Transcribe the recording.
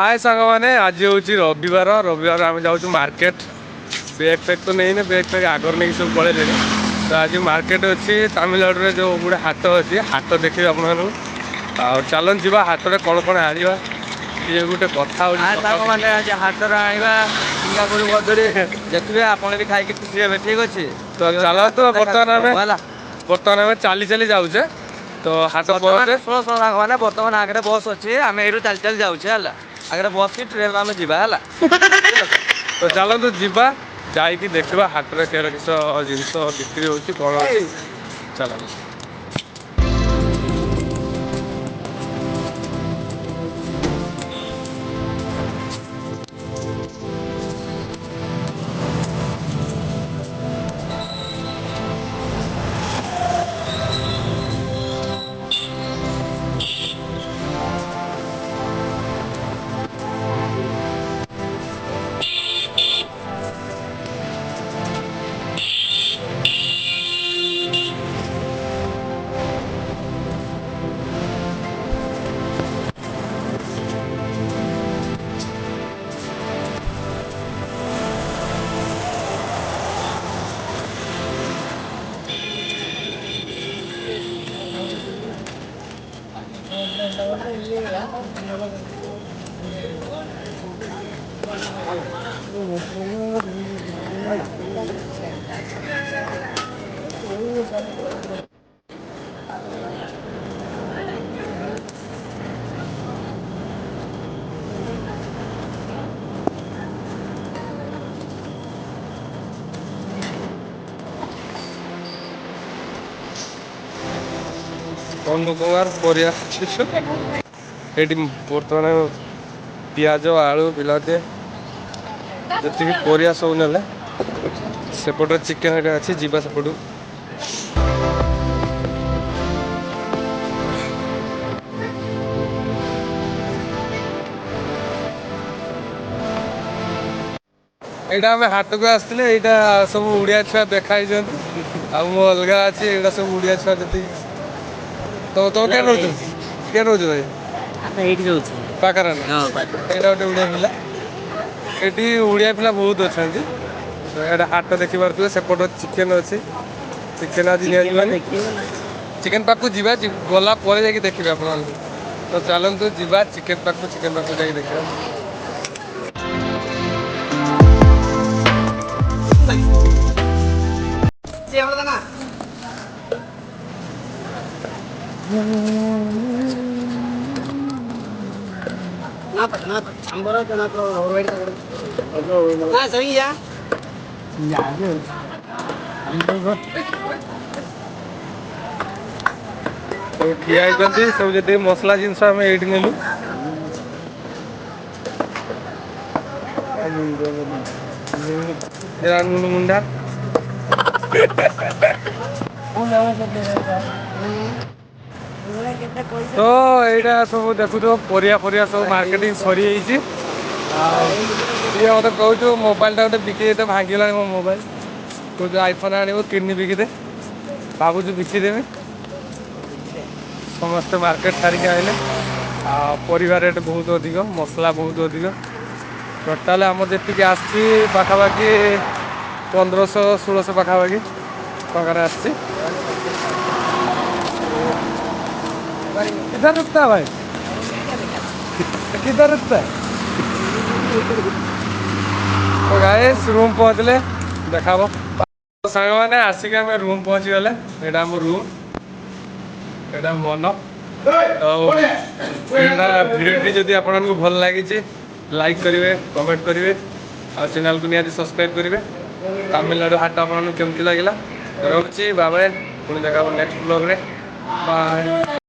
हाय सांग मैंने आज हूँ रविवार रविवार आम जाऊँ मार्केट बैग पैक तो नहीं बैग पैक आगर नहीं सब पड़े तो आज मार्केट अच्छी तमिलनाडु जो गोटे हाट अच्छी हाट देखिए आप चलन जा हाट में कौन कौन आने ये गोटे कथा मैंने आज हाट सिंगापुर बदरी देखिए आपड़ भी खाई खुशी हे ठीक अच्छे तो चल तो बर्तमान आम चली चली जाऊे तो हाट शुण शुण मैंने बर्तमान आगे बस अच्छे आम यू चल चल जाऊे आगे बस की ट्रेन आम जा तो चलतु जा जाकि देखा हाट में किस जिनस बिक्री हो कौन चल कौन प्रकार परिया ये बर्तमान पिज आलू बिलाती जी परिया सब ना सेपटे चिकेन अच्छी जीवा सेपटू यहाँ आम हाट को आसते यहाँ सब उड़िया छुआ देखाई मो अलग अच्छी यहाँ सब उड़िया छुआ जी तो तुम क्या रोज क्या रोज भाई पाखर यहाँ गोटे उड़िया पिला ये उड़िया पिला बहुत अच्छा तो यहाँ हाट देखी पारे सेपट चिकेन अच्छी चिकेन आज चिकेन पाक जा गला देखिए आप तो चलतु जा चिकेन पाक जा देखा ठिया सब जी मसला जिनस आम ये नेलु मुंडा तो यहाँ सब देखु परिया परिया सब मार्केटिंग सरी मत कहूँ मोबाइल टा गोटे बिकी भांगला मो मोबाइल कौन आईफोन आने किडनी बिकिदे भावुँ बिकिदेवी समस्ते मार्केट सारिक आइले परिवा रेट बहुत अधिक मसला बहुत अधिक टोटाल आम जी आसपाखी 1500-1600 पाखापाखि टकर आसी किधर रुकता है भाई किधर रुकता है तो गाइस रूम पहुँचले देखा सांग मैंने आसिक आम रूम पहुँची गले यहाँ आम रूम यहाँ मन तो भिडियोटी जदि आपको भल लगी लाइक करेंगे कमेंट करेंगे आ चैनल को निहाती सब्सक्राइब करेंगे तमिलनाडु हाट आपको केमती लगे रोचे बाय पुणी देखा नेक्स्ट ब्लॉग रे बाय।